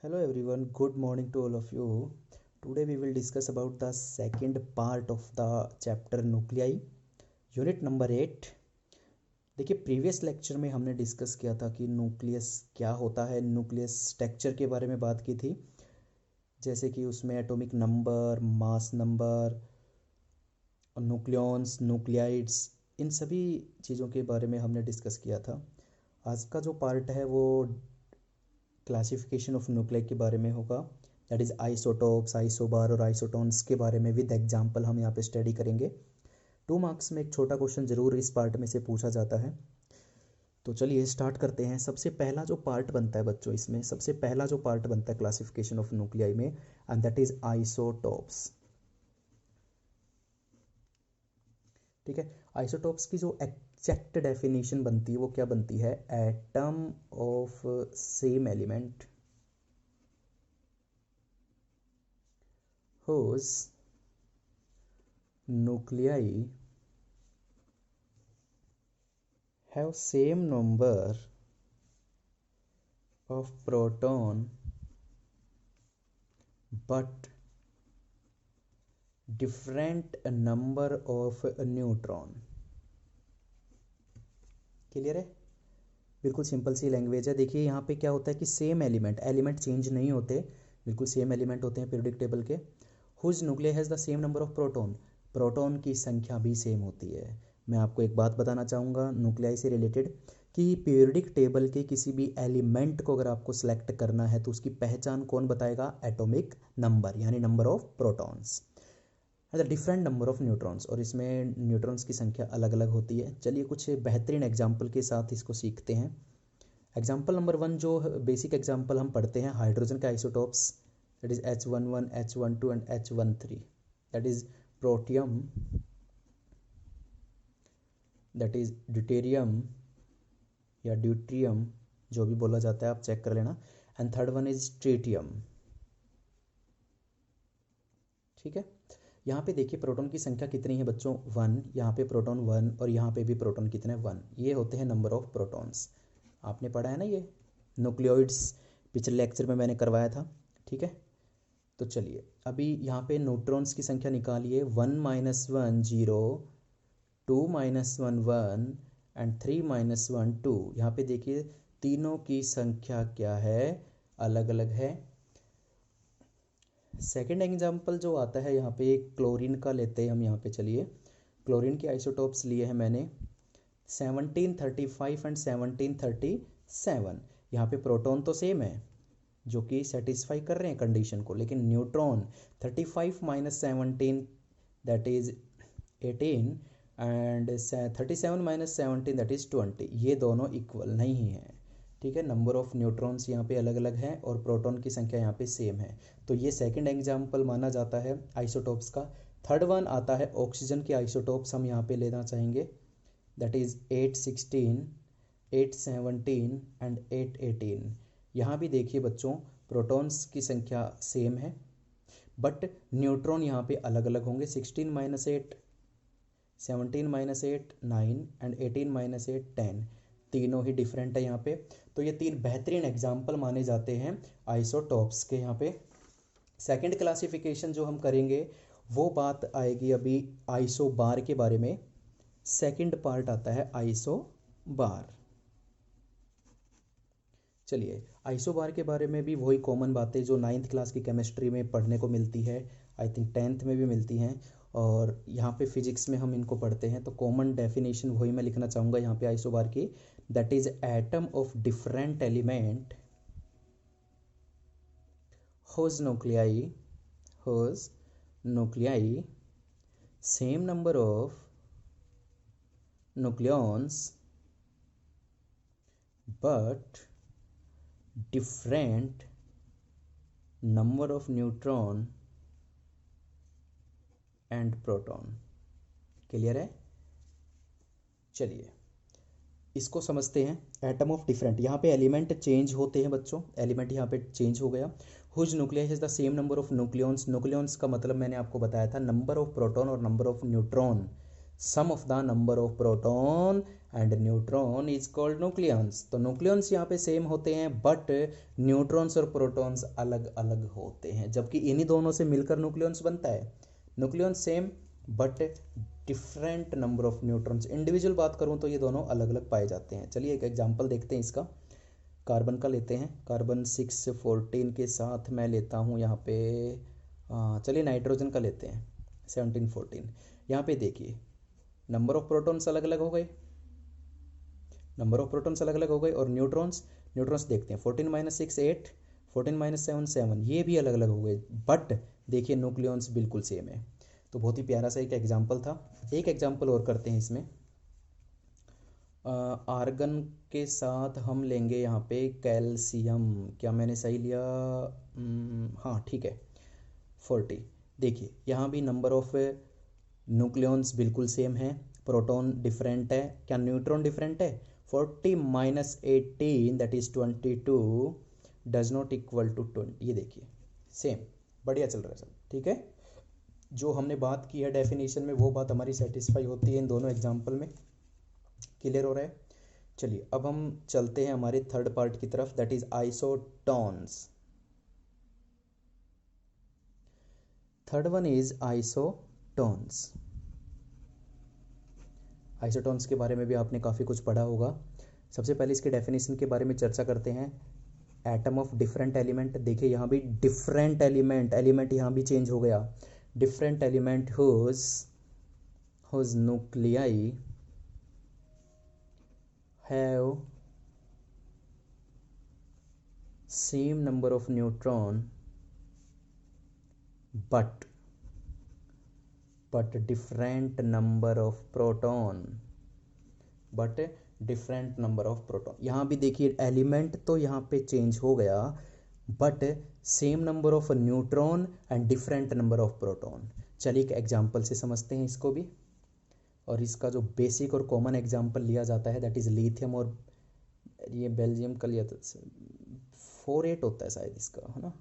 Hello everyone, good morning to all of you. Today we will discuss about the second part of the chapter nuclei, unit number 8. देखिए previous lecture में हमने discuss किया था कि nucleus क्या होता है, न्यूक्लियस स्ट्रक्चर के बारे में बात की थी, जैसे कि उसमें atomic number, mass number, nucleons, nuclides, इन सभी चीज़ों के बारे में हमने डिस्कस किया था। आज का जो पार्ट है वो क्लासिफिकेशन ऑफ न्यूक्लियाई के बारे में होगा, दैट इज़ आइसोटोप्स, आइसोबार और आइसोटोन्स के बारे में विद एग्जांपल हम यहाँ पे स्टडी करेंगे। 2 मार्क्स में एक छोटा क्वेश्चन ज़रूर इस पार्ट में से पूछा जाता है। तो चलिए स्टार्ट करते हैं। सबसे पहला जो पार्ट बनता है बच्चों, इसमें सबसे पहला जो पार्ट बनता है क्लासिफिकेशन ऑफ न्यूक्लियाई में, एंड दैट इज आइसोटोप्स। ठीक है, आइसोटोप्स की जो एग्जैक्ट डेफिनेशन बनती है वो क्या बनती है? Atom of same element whose nuclei have same number of proton but different number of neutron। Clear है? बिल्कुल सिंपल सी लैंग्वेज है। देखिए यहाँ पे क्या होता है कि सेम एलिमेंट चेंज नहीं होते, बिल्कुल सेम एलिमेंट होते हैं पीरियोडिक टेबल के। Whose nucleus has the same number of proton, proton की संख्या भी सेम होती है। मैं आपको एक बात बताना चाहूँगा न्यूक्लियाई से रिलेटेड कि पीरियोडिक टेबल के किसी भी एलिमेंट को अगर आपको सेलेक्ट करना है तो उसकी पहचान कौन बताएगा? एटॉमिक नंबर, यानी number of protons, the different number of neutrons, और इसमें न्यूट्रॉन्स की संख्या अलग अलग होती है। चलिए कुछ बेहतरीन एग्जाम्पल के साथ इसको सीखते हैं। एग्जाम्पल नंबर 1, जो बेसिक एग्जाम्पल हम पढ़ते हैं हाइड्रोजन के isotopes, that is H11, H12 and H13, that is protium, that is deuterium या ड्यूट्रियम, जो भी बोला जाता है आप चेक कर लेना, and third one is tritium. ठीक है, यहाँ पे देखिए प्रोटॉन की संख्या कितनी है बच्चों? 1, यहाँ पे प्रोटॉन 1 और यहाँ पे भी प्रोटॉन कितने? 1। ये होते हैं नंबर ऑफ प्रोटॉन्स। आपने पढ़ा है ना ये न्यूक्लियोइड्स, पिछले लेक्चर में मैंने करवाया था। ठीक है, तो चलिए अभी यहाँ पे न्यूट्रॉन्स की संख्या निकालिए। 1 - 1 0, 2 - 1 1 एंड 3 - 1 2। यहाँ पे देखिए तीनों की संख्या क्या है? अलग अलग है। सेकेंड एग्जाम्पल जो आता है यहाँ पे क्लोरीन का लेते हैं हम। यहाँ पे चलिए क्लोरीन के आइसोटोप्स लिए हैं मैंने 1735 एंड 1737। यहाँ पे प्रोटॉन तो सेम है जो कि सेटिस्फाई कर रहे हैं कंडीशन को, लेकिन neutron 35 - 17 that is 18 and 37 - 17 that is 20, ये दोनों इक्वल नहीं हैं। ठीक है, नंबर ऑफ न्यूट्रॉन्स यहाँ पे अलग अलग हैं और प्रोटॉन की संख्या यहाँ पे सेम है, तो ये सेकंड एग्जाम्पल माना जाता है आइसोटोप्स का। थर्ड वन आता है ऑक्सीजन के आइसोटोप्स, हम यहाँ पे लेना चाहेंगे, दैट इज़ 816, 817 एंड 818। यहाँ भी देखिए बच्चों प्रोटॉन्स की संख्या सेम है बट न्यूट्रॉन यहाँ पे अलग अलग होंगे। 16 - 8, 17 - 8 9 एंड 18 - 8 10, तीनों ही डिफरेंट है यहाँ पे। तो ये 3 बेहतरीन एग्जाम्पल माने जाते हैं आइसोटोप्स के। यहाँ पे सेकंड क्लासिफिकेशन जो हम करेंगे वो बात आएगी अभी आइसोबार के बारे में। सेकंड पार्ट आता है आइसोबार। चलिए आइसोबार के बारे में भी वही कॉमन बातें जो 9th क्लास की केमिस्ट्री में पढ़ने को मिलती है, आई थिंक 10th में भी मिलती हैं, और यहाँ पे फिजिक्स में हम इनको पढ़ते हैं। तो कॉमन डेफिनेशन वही मैं लिखना चाहूँगा यहाँ पे आइसोबार की, that is atom of different element whose nuclei same number of nucleons but different number of neutron and proton। Clear है? चलिए इसको समझते हैं। एटम ऑफ डिफरेंट, यहाँ पे एलिमेंट चेंज होते हैं बच्चों, एलिमेंट यहाँ पे चेंज हो गया। Whose nucleus is the same number of nucleons, nucleons का मतलब मैंने आपको बताया था नंबर ऑफ प्रोटॉन और number of neutron, sum of the number of proton and neutron is called nucleons. तो न्यूक्लियंस यहाँ पे सेम होते हैं बट न्यूट्रॉन्स और प्रोटॉन्स अलग अलग होते हैं, जबकि इन्हीं दोनों से मिलकर न्यूक्लियंस बनता है। Nucleons same but different number of neutrons. Individual बात करूँ तो ये दोनों अलग अलग पाए जाते हैं। चलिए एक एग्जांपल देखते हैं इसका। कार्बन का लेते हैं। कार्बन 614 के साथ मैं लेता हूँ यहाँ पे, चलिए नाइट्रोजन का लेते हैं 1714। यहाँ पे देखिए नंबर ऑफ प्रोटॉन्स अलग अलग हो गए, नंबर ऑफ प्रोटॉन्स अलग अलग हो गए, और न्यूट्रॉन्स देखते हैं 14 - 6 8, 14 - 7 7, ये भी अलग अलग हो गए। बट देखिए न्यूक्लियंस बिल्कुल सेम है। तो बहुत ही प्यारा सा एक एग्जांपल था। एक एग्जांपल और करते हैं इसमें। आर्गन के साथ हम लेंगे यहाँ पे कैल्शियम। क्या मैंने सही लिया? हाँ ठीक है 40। देखिए यहाँ भी नंबर ऑफ न्यूक्लियंस बिल्कुल सेम है, प्रोटॉन डिफरेंट है, क्या न्यूट्रॉन डिफरेंट है? 40 - 18 that is 22 does not equal to 20। ये देखिए सेम, बढ़िया चल रहा है सब, ठीक है। जो हमने बात की है डेफिनेशन में वो बात हमारी सेटिस्फाई होती है इन दोनों एग्जाम्पल में। क्लियर हो रहा है? चलिए अब हम चलते हैं हमारे थर्ड पार्ट की तरफ, that is isotones. Third one is isotones. Isotones के बारे में भी आपने काफ़ी कुछ पढ़ा होगा। सबसे पहले इसके डेफिनेशन के बारे में चर्चा करते हैं। एटम ऑफ डिफरेंट एलिमेंट, देखिए यहाँ भी डिफरेंट एलिमेंट यहाँ भी चेंज हो गया। Different element whose nuclei have same number of neutron but different number of proton, यहाँ भी देखिए एलिमेंट तो यहाँ पे चेंज हो गया but same number of neutron and different number of proton. चलिए एक एग्जांपल से समझते हैं इसको भी। और इसका जो बेसिक और कॉमन एग्जांपल लिया जाता है दैट इज लिथियम, और ये बेल्जियम का लिया था 48 होता है शायद इसका, है ना?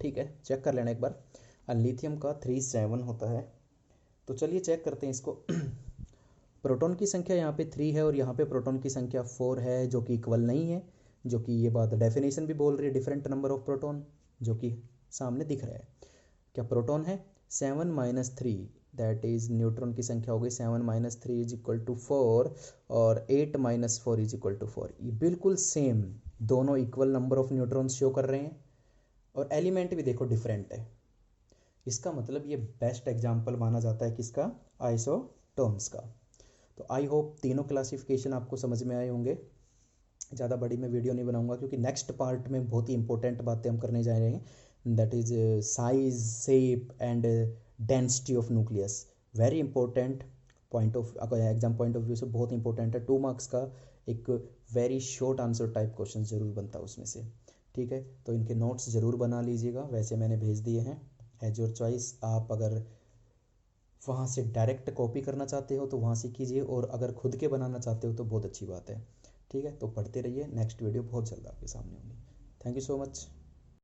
ठीक है, चेक कर लेना एक बार। लिथियम का 37 होता है। तो चलिए चेक करते हैं इसको। प्रोटॉन की संख्या यहाँ पे 3 है और यहाँ पे प्रोटॉन की संख्या 4 है, जो कि इक्वल नहीं है, जो कि ये बात डेफिनेशन भी बोल रही है, डिफरेंट नंबर ऑफ प्रोटॉन, जो कि सामने दिख रहा है। क्या प्रोटॉन है? 7 - 3 दैट इज न्यूट्रॉन की संख्या हो गई 7 - 3 = 4 और 8 - 4 = 4। ये बिल्कुल सेम, दोनों equal number of neutrons show कर रहे हैं और एलिमेंट भी देखो डिफरेंट है। इसका मतलब ये बेस्ट एग्जाम्पल माना जाता है किसका? आइसोटोन्स का। तो आई होप तीनों क्लासिफिकेशन आपको समझ में आए होंगे। ज़्यादा बड़ी मैं वीडियो नहीं बनाऊंगा क्योंकि नेक्स्ट पार्ट में बहुत ही इंपॉर्टेंट बातें हम करने जा रहे हैं, that is size, shape and density of nucleus. Very important point of, अगर एग्जाम पॉइंट ऑफ व्यू से बहुत इंपॉर्टेंट है। 2 मार्क्स का एक very short answer type question जरूर बनता है उसमें से, ठीक है। तो इनके नोट्स ज़रूर बना लीजिएगा, वैसे मैंने भेज दिए हैं, एज योर चॉइस। आप अगर वहाँ से डायरेक्ट कॉपी करना चाहते हो तो वहाँ से कीजिए, और अगर खुद के बनाना चाहते हो तो बहुत अच्छी बात है, ठीक है। तो पढ़ते रहिए, नेक्स्ट वीडियो बहुत जल्द आपके सामने होगी। Thank you so much.